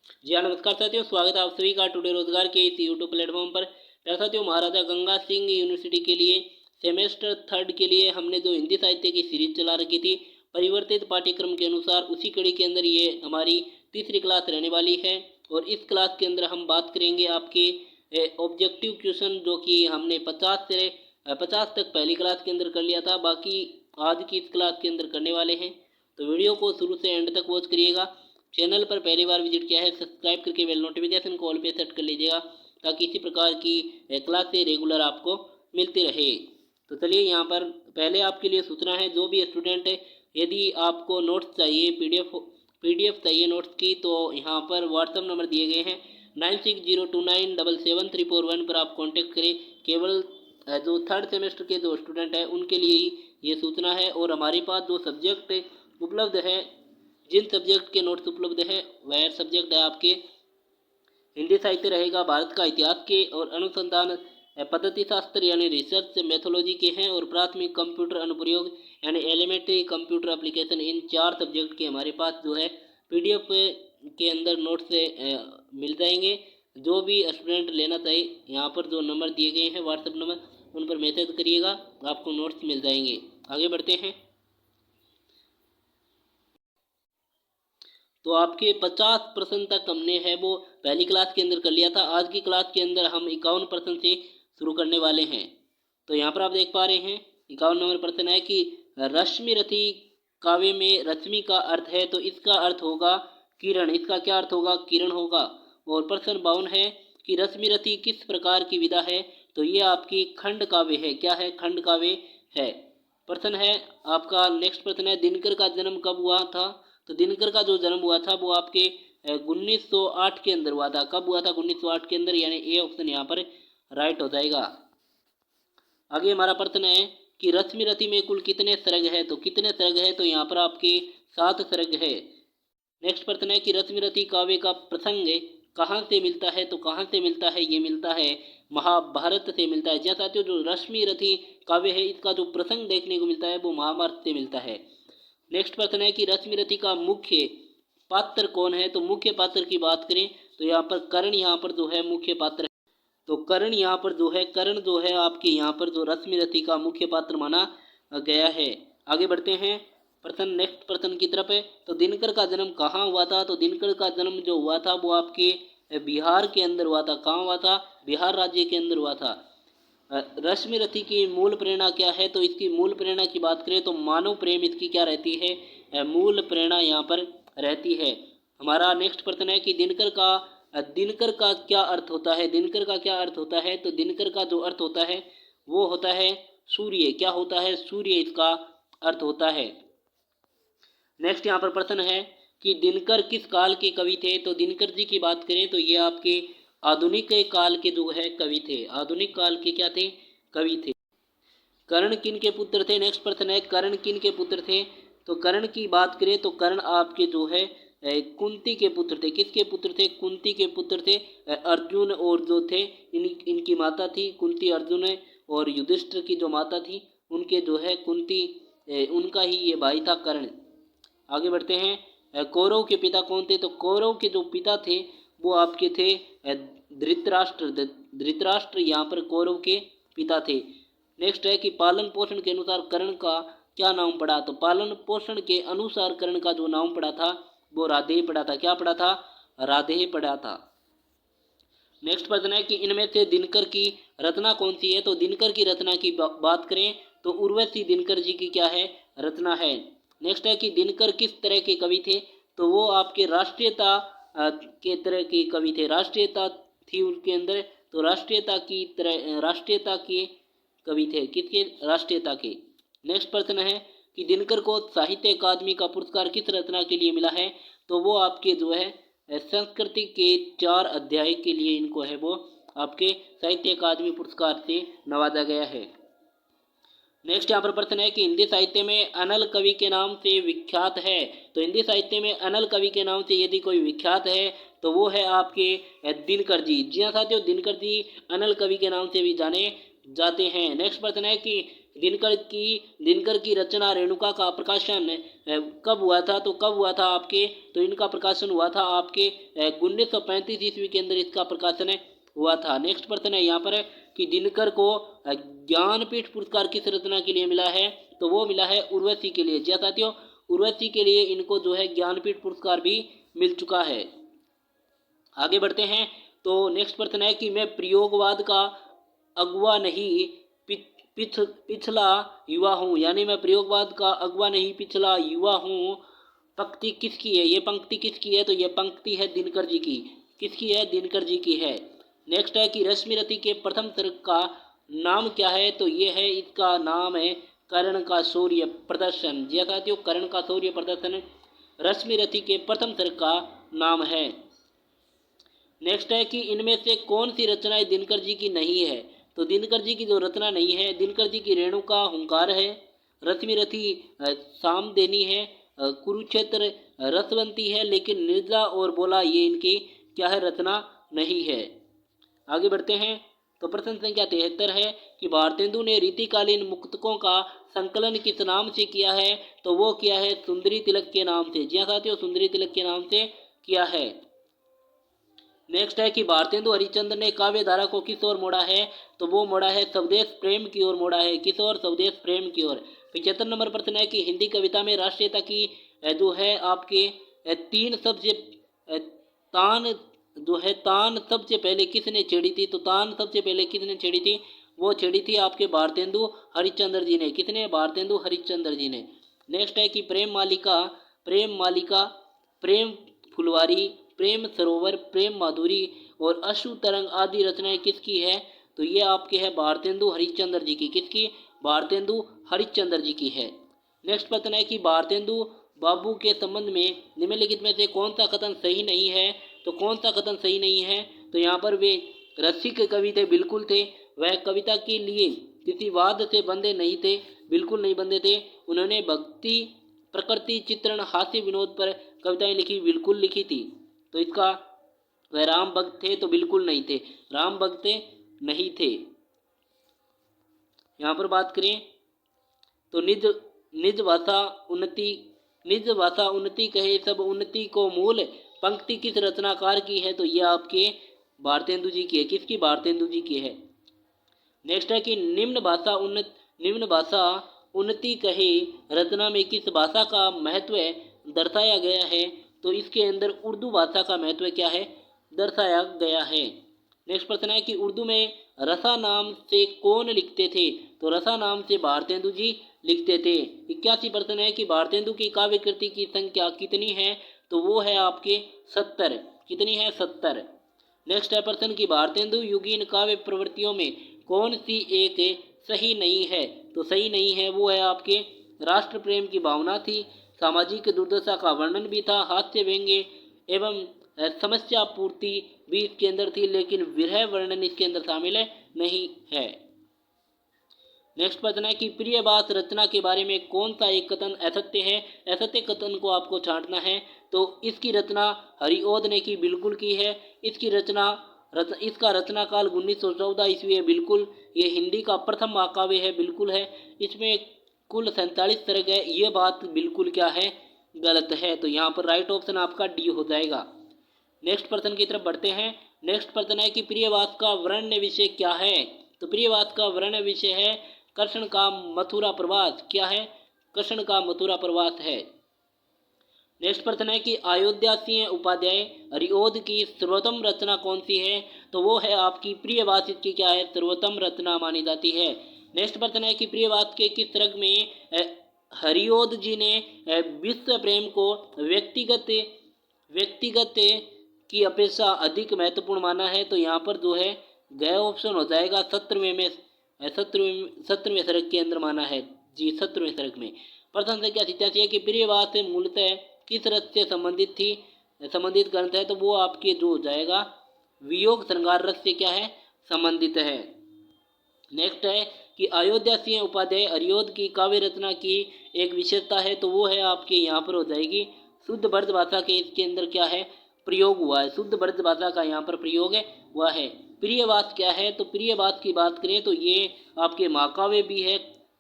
जी हाँ, नमस्कार साथियों, स्वागत है आप सभी का टुडे रोजगार के इस यूट्यूब प्लेटफॉर्म पर। प्यारे साथियों, महाराजा गंगा सिंह यूनिवर्सिटी के लिए सेमेस्टर थर्ड के लिए हमने जो हिंदी साहित्य की सीरीज चला रखी थी परिवर्तित पाठ्यक्रम के अनुसार, उसी कड़ी के अंदर ये हमारी तीसरी क्लास रहने वाली है। और इस क्लास के अंदर हम बात करेंगे आपके ऑब्जेक्टिव क्वेश्चन, जो कि हमने 50 तक पहली क्लास के अंदर कर लिया था, बाकी आज की इस क्लास के अंदर करने वाले हैं। तो वीडियो को शुरू से एंड तक वॉच करिएगा। चैनल पर पहली बार विजिट किया है, सब्सक्राइब करके बेल नोटिफिकेशन को ऑल पे सेट कर लीजिएगा, ताकि इसी प्रकार की क्लास से रेगुलर आपको मिलती रहे। तो चलिए, यहाँ पर पहले आपके लिए सूचना है, जो भी स्टूडेंट है, यदि आपको नोट्स चाहिए, पीडीएफ चाहिए नोट्स की, तो यहाँ पर व्हाट्सअप नंबर दिए गए हैं 9602977341 पर आप कॉन्टेक्ट करें। केवल जो थर्ड सेमेस्टर के जो स्टूडेंट हैं उनके लिए ही ये सूचना है। और हमारे पास जो सब्जेक्ट उपलब्ध है, जिन सब्जेक्ट के नोट्स उपलब्ध है, वह सब्जेक्ट है आपके हिंदी साहित्य रहेगा, भारत का इतिहास के और अनुसंधान पद्धति शास्त्र यानी रिसर्च मेथोलॉजी के हैं, और प्राथमिक कंप्यूटर अनुप्रयोग यानी एलिमेंट्री कंप्यूटर एप्लीकेशन, इन चार सब्जेक्ट के हमारे पास जो है पीडीएफ के अंदर नोट्स मिल जाएंगे। जो भी स्टूडेंट लेना चाहिए, यहाँ पर जो नंबर दिए गए हैं व्हाट्सएप नंबर, उन पर मैसेज करिएगा, आपको नोट्स मिल जाएंगे। आगे बढ़ते हैं। तो आपके 50% तक हमने है वो पहली क्लास के अंदर कर लिया था। आज की क्लास के अंदर हम 51% से शुरू करने वाले हैं। तो यहाँ पर आप देख पा रहे हैं 51 नंबर प्रश्न है कि रश्मि रथी काव्य में रश्मि का अर्थ है, तो इसका अर्थ होगा किरण। इसका क्या अर्थ होगा? किरण होगा। और प्रश्न 52 है कि रश्मि रथी किस प्रकार की विधा है, तो ये आपकी खंड काव्य है। क्या है? खंड काव्य है। प्रश्न है आपका नेक्स्ट प्रश्न है, दिनकर का जन्म कब हुआ था? तो दिनकर का जो जन्म हुआ था वो आपके 1908 के अंदर हुआ था। कब हुआ था? 1908 के अंदर, यानी ए ऑप्शन यहाँ पर राइट हो जाएगा। आगे हमारा प्रश्न है कि रश्मि रथी में कुल कितने सर्ग है? तो कितने सर्ग है? तो यहाँ पर आपके 7 सर्ग है। नेक्स्ट प्रश्न है कि रश्मि रथी काव्य का प्रसंग कहाँ से मिलता है? तो कहाँ से मिलता है? ये मिलता है महाभारत से मिलता है। जैसा साथियों, जो रश्मि रथी काव्य है, इसका जो प्रसंग देखने को मिलता है वो महाभारत से मिलता है। नेक्स्ट प्रश्न है कि रश्मि रथी का मुख्य पात्र कौन है? तो मुख्य पात्र की बात करें तो यहाँ पर कर्ण, यहाँ पर जो है मुख्य पात्र है। तो कर्ण यहाँ पर जो है, कर्ण जो है आपके यहाँ पर जो रश्मि रथी का मुख्य पात्र माना गया है। आगे बढ़ते हैं प्रश्न, नेक्स्ट प्रश्न की तरफ है। तो दिनकर का जन्म कहाँ हुआ था? तो दिनकर का जन्म जो हुआ था वो आपके बिहार के अंदर हुआ था। कहाँ हुआ था? बिहार राज्य के अंदर हुआ था। रश्मि रथी की मूल प्रेरणा क्या है? तो इसकी मूल प्रेरणा की बात करें तो मानव प्रेम इसकी क्या रहती है? मूल प्रेरणा यहाँ पर रहती है। हमारा नेक्स्ट प्रश्न है कि दिनकर का क्या अर्थ होता है? दिनकर का क्या अर्थ होता है? तो दिनकर का जो अर्थ होता है वो होता है सूर्य। क्या होता है? सूर्य इसका अर्थ होता है। नेक्स्ट यहाँ पर प्रश्न है कि दिनकर किस काल के कवि थे? तो दिनकर जी की बात करें तो ये आपके आधुनिक काल के जो है कवि थे। आधुनिक काल के क्या थे? कवि थे। कर्ण किन के पुत्र थे? नेक्स्ट प्रश्न है, कर्ण किन के पुत्र थे? तो कर्ण की बात करें तो कर्ण आपके जो है कुंती के पुत्र थे। किसके पुत्र थे? कुंती के पुत्र थे। अर्जुन और जो थे इनकी माता थी कुंती, अर्जुन है, और युधिष्ठिर की जो माता थी उनके जो है कुंती, उनका ही ये भाई था कर्ण। आगे बढ़ते हैं। कौरव के पिता कौन थे? तो कौरव के जो पिता थे वो आपके थे धृतराष्ट्र। धृतराष्ट्र यहाँ पर कौरव के पिता थे। नेक्स्ट है कि पालन पोषण के अनुसार कर्ण का क्या नाम पड़ा? तो पालन पोषण के अनुसार कर्ण का जो नाम पड़ा था वो राधेय पड़ा था। क्या पड़ा था? राधेय पड़ा था। नेक्स्ट प्रश्न है कि इनमें से दिनकर की रचना कौन सी है? तो दिनकर की रचना की बात करें तो उर्वशी दिनकर जी की क्या है? रचना है। नेक्स्ट है कि दिनकर किस तरह के कवि थे? तो वो आपके राष्ट्रीयता के तरह के कवि थे। राष्ट्रीयता थी उनके अंदर, तो राष्ट्रीयता की तरह, राष्ट्रीयता के कवि थे। किसके? राष्ट्रीयता के। नेक्स्ट प्रश्न है कि दिनकर को साहित्य अकादमी का पुरस्कार किस रचना के लिए मिला है? तो वो आपके जो है संस्कृति के 4 अध्याय के लिए इनको है वो आपके साहित्य अकादमी पुरस्कार से नवाजा गया है। नेक्स्ट यहाँ पर प्रश्न है कि हिंदी साहित्य में अनल कवि के नाम से विख्यात है। तो हिंदी साहित्य में अनल कवि के नाम से यदि कोई विख्यात है तो वो है आपके दिनकर जी। जी हाँ साथियों, दिनकर जी अनल कवि के नाम से भी जाने जाते हैं। नेक्स्ट प्रश्न है कि दिनकर की रचना रेणुका का प्रकाशन कब हुआ था? तो कब हुआ था आपके? तो इनका प्रकाशन हुआ था आपके 1935 ईस्वी के अंदर इसका प्रकाशन हुआ था। नेक्स्ट प्रश्न है यहाँ पर कि दिनकर को ज्ञानपीठ पुरस्कार किस रचना के लिए मिला है? तो वो मिला है उर्वशी के लिए। जी हाँ साथियों, उर्वशी के लिए इनको जो है ज्ञानपीठ पुरस्कार भी मिल चुका है। आगे बढ़ते हैं। तो नेक्स्ट प्रश्न है कि मैं प्रयोगवाद का अगुवा नहीं पिछला युवा हूँ, यानी मैं प्रयोगवाद का अगुवा नहीं पिछला युवा हूँ। पंक्ति किसकी है? ये पंक्ति किसकी है? तो ये पंक्ति है दिनकर जी की। किसकी है? दिनकर जी की है। नेक्स्ट है कि रश्मिरथी के प्रथम सर्ग का नाम क्या है? तो ये है, इसका नाम है कर्ण का शौर्य प्रदर्शन। जी साथियों, कर्ण का शौर्य प्रदर्शन रश्मिरथी के प्रथम सर्ग का नाम है। नेक्स्ट है कि इनमें से कौन सी रचनाएं दिनकर जी की नहीं है? तो दिनकर जी की जो रचना नहीं है, दिनकर जी की रेणुका हुंकार है, रश्मिरथी सामदेनी है, कुरुक्षेत्र रसवंती है, लेकिन निर्जला और बोला ये इनकी क्या है? रचना नहीं है। आगे बढ़ते हैं। तो प्रश्न संख्या 73 है कि भारतेंदु ने रीतिकालीन मुक्तकों का संकलन किस नाम से किया है? तो वो किया है सुंदरी तिलक के नाम से। जी हाँ साथियों, सुंदरी तिलक के नाम से किया है। नेक्स्ट है कि भारतेंदु हरिश्चंद्र ने काव्य धारा को किस ओर मोड़ा है? तो वो मोड़ा है स्वदेश प्रेम की ओर मोड़ा है। किस ओर? स्वदेश प्रेम की ओर। 75 नंबर प्रश्न है कि हिंदी कविता में राष्ट्रीयता की जो है आपके तीन सबसे तान जो है तान सबसे पहले किसने छेड़ी थी? तो तान सबसे पहले किसने छेड़ी थी? वो छेड़ी थी आपके भारतेंदु हरिश्चंद्र जी ने। किसने? भारतेंदु हरिश्चंद्र जी ने। नेक्स्ट है कि प्रेम मालिका, प्रेम फुलवारी, प्रेम सरोवर, प्रेम माधुरी और अश्रु तरंग आदि रचनाएं किसकी है? तो ये आपके है भारतेंदु हरिश्चंद्र जी की। किसकी? भारतेंदु हरिश्चंद्र जी की है। नेक्स्ट प्रश्न है कि भारतेंदु बाबू के संबंध में निम्नलिखित में से कौन सा कथन सही नहीं है? तो कौन सा कथन सही नहीं है? तो यहाँ पर वे रसिक कवि थे, बिल्कुल थे। वह कविता के लिए किसी वाद से बंधे नहीं थे, बिल्कुल नहीं बंधे थे। उन्होंने भक्ति, प्रकृति चित्रण, हास्य विनोद पर कविताएं लिखी, बिल्कुल लिखी थी। तो इसका वह राम भक्त थे? तो बिल्कुल नहीं थे, राम भक्त नहीं थे। यहाँ पर बात करें तो निज भाषा उन्नति कहे सब उन्नति को मूल पंक्ति किस रचनाकार की है? तो यह आपके भारतेंदु जी की है। किसकी? भारतेंदु जी की है। नेक्स्ट है कि निम्न भाषा उन्नति कहे रचना में किस भाषा का महत्व दर्शाया गया है? तो इसके अंदर उर्दू भाषा का महत्व क्या है? दर्शाया गया है। नेक्स्ट प्रश्न है कि उर्दू में रसा नाम से कौन लिखते थे? तो रसा नाम से भारतेंदु जी लिखते थे। 81 प्रश्न है कि भारतेंदु की काव्य कृति की संख्या कितनी है? तो वो है आपके 70। कितनी है? 70। नेक्स्ट है प्रश्न कि भारतेंदु युगीन काव्य प्रवृत्तियों में कौन सी एक सही नहीं है? तो सही नहीं है वो है आपके राष्ट्र प्रेम की भावना थी, सामाजिक दुर्दशा का वर्णन भी था, हास्य व्यंग्य एवं समस्या पूर्ति भी इसके अंदर थी, लेकिन विरह वर्णन इसके अंदर शामिल नहीं है। नेक्स्ट प्रश्न है कि प्रियवास रचना के बारे में कौन सा एक कथन असत्य है? असत्य कथन को आपको छांटना है। तो इसकी रचना हरिओद ने की, बिल्कुल की है। इसका रचना काल 1914 ईस्वी है, बिल्कुल। ये हिंदी का प्रथम महाकाव्य है, बिल्कुल है। इसमें कुल 47 सर्ग है, ये बात बिल्कुल क्या है? गलत है। तो यहाँ पर राइट ऑप्शन आपका डी हो जाएगा। नेक्स्ट प्रश्न की तरफ बढ़ते हैं। नेक्स्ट प्रश्न है कि प्रियवास का वर्ण्य विषय क्या है? तो प्रियवास का वर्ण्य विषय है कृष्ण का मथुरा प्रवास। क्या है? कृष्ण का मथुरा प्रवास है। नेक्स्ट प्रश्न है कि अयोध्या सिंह उपाध्याय हरिओद की सर्वोत्तम रचना कौन सी है? तो वो है आपकी प्रियवास, इसकी क्या है? सर्वोत्तम रचना मानी जाती है। नेक्स्ट प्रश्न है कि प्रियवास के किस सर्ग में हरिओद जी ने विश्व प्रेम को व्यक्तिगत की अपेक्षा अधिक महत्वपूर्ण माना है? तो यहाँ पर जो है गया ऑप्शन हो जाएगा 17वें सर्ग के अंदर माना है। जी, 17वें सर्ग में। प्रश्न संख्या 87 है कि प्रियवास से मूलतः किस रस से संबंधित ग्रंथ है? तो वो आपके जो हो जाएगा वियोग श्रृंगार रस से क्या है? संबंधित है। नेक्स्ट है कि अयोध्या सिंह उपाध्याय हरिओद की काव्य रचना की एक विशेषता है, तो वो है आपके यहाँ पर हो जाएगी शुद्ध ब्रज भाषा के इसके अंदर क्या है? प्रयोग हुआ है। शुद्ध ब्रज भाषा का यहाँ पर प्रयोग हुआ है। प्रियवास क्या है? तो प्रियवास की बात करें तो ये आपके महाकाव्य भी है,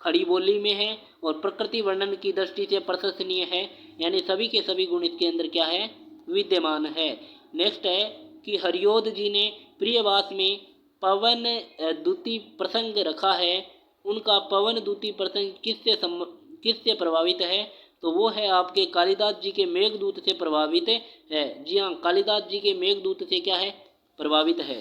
खड़ी बोली में है और प्रकृति वर्णन की दृष्टि से प्रशंसनीय है, यानी सभी के सभी गुण इसके अंदर क्या है, विद्यमान है। नेक्स्ट है कि हरियोध जी ने प्रियवास में पवन दूती प्रसंग रखा है। उनका पवन दूती प्रसंग किससे प्रभावित है, तो वो है आपके कालिदास जी के मेघदूत से प्रभावित है। जी हाँ, कालिदास जी के मेघदूत से क्या है, प्रभावित है।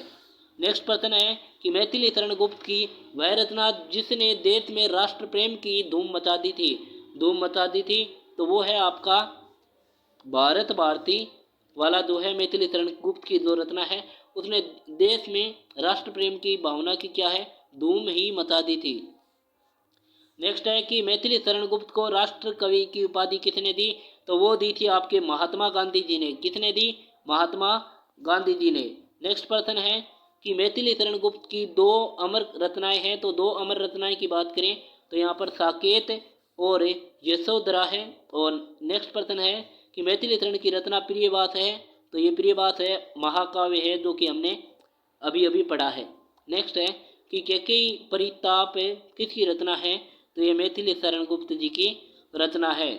नेक्स्ट प्रश्न है कि मैथिली शरण गुप्त की वह रचना जिसने देश में राष्ट्र प्रेम की धूम मचा दी थी, तो वो है आपका भारत भारती वाला जो है मैथिली शरण गुप्त की जो रचना है, उसने देश में राष्ट्र प्रेम की भावना की क्या है, धूम ही मचा दी थी। नेक्स्ट है कि मैथिली शरण गुप्त को राष्ट्र कवि की उपाधि किसने दी, तो वो दी थी आपके महात्मा गांधी जी ने। किसने दी, महात्मा गांधी जी ने। नेक्स्ट प्रश्न है कि मैथिली शरण गुप्त की 2 अमर रचनाएं हैं, तो 2 अमर रचनाएं की बात करें तो यहाँ पर साकेत और यशोधरा है। और नेक्स्ट प्रश्न है कि मैथिली शरण की रचना प्रियवास है, तो ये प्रियवास है, महाकाव्य है, जो कि हमने अभी अभी पढ़ा है। नेक्स्ट है कि कैकेयी परिताप किसकी रचना है, तो ये मैथिली शरण गुप्त जी की रचना है।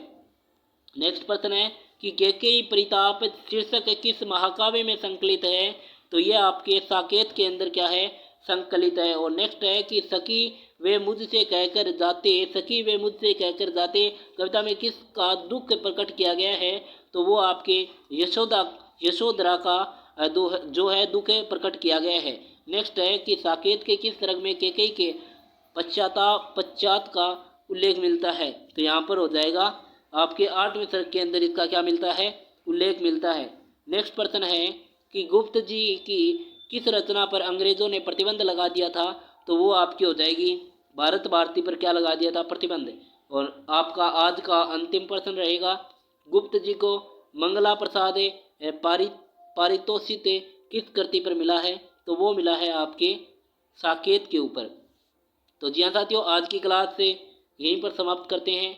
नेक्स्ट प्रश्न है कि कैकेयी परिताप शीर्षक किस महाकाव्य में संकलित है, तो ये आपके साकेत के अंदर क्या है, संकलित है। और नेक्स्ट है कि सखी वे मुझसे कहकर जाते कविता में किसका दुख प्रकट किया गया है, तो वो आपके यशोधरा का जो है दुख प्रकट किया गया है। नेक्स्ट है कि साकेत के किस सर्ग में कैकेयी के पश्चात का उल्लेख मिलता है, तो यहाँ पर हो जाएगा आपके 8वें सर्ग के अंदर इसका क्या मिलता है, उल्लेख मिलता है। नेक्स्ट प्रश्न है कि गुप्त जी की किस रचना पर अंग्रेजों ने प्रतिबंध लगा दिया था, तो वो आपकी हो जाएगी भारत भारती पर क्या लगा दिया था, प्रतिबंध। और आपका आज का अंतिम प्रश्न रहेगा, गुप्त जी को मंगला प्रसाद पारितोषित किस कृति पर मिला है, तो वो मिला है आपके साकेत के ऊपर। तो जी हाँ साथियों, आज की क्लास से यहीं पर समाप्त करते हैं।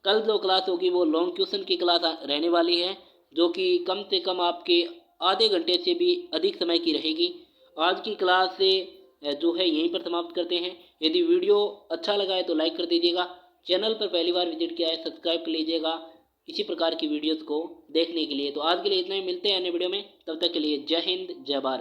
कल जो क्लास होगी वो लॉन्ग क्वेश्चन की क्लास रहने वाली है, जो कि कम से कम आपके आधे घंटे से भी अधिक समय की रहेगी। आज की क्लास से जो है यहीं पर समाप्त करते हैं। यदि वीडियो अच्छा लगा है तो लाइक कर दीजिएगा, चैनल पर पहली बार विजिट किया है सब्सक्राइब कर लीजिएगा इसी प्रकार की वीडियोज़ को देखने के लिए। तो आज के लिए इतना ही, मिलते हैं अन्य वीडियो में, तब तक के लिए जय हिंद जय भारत।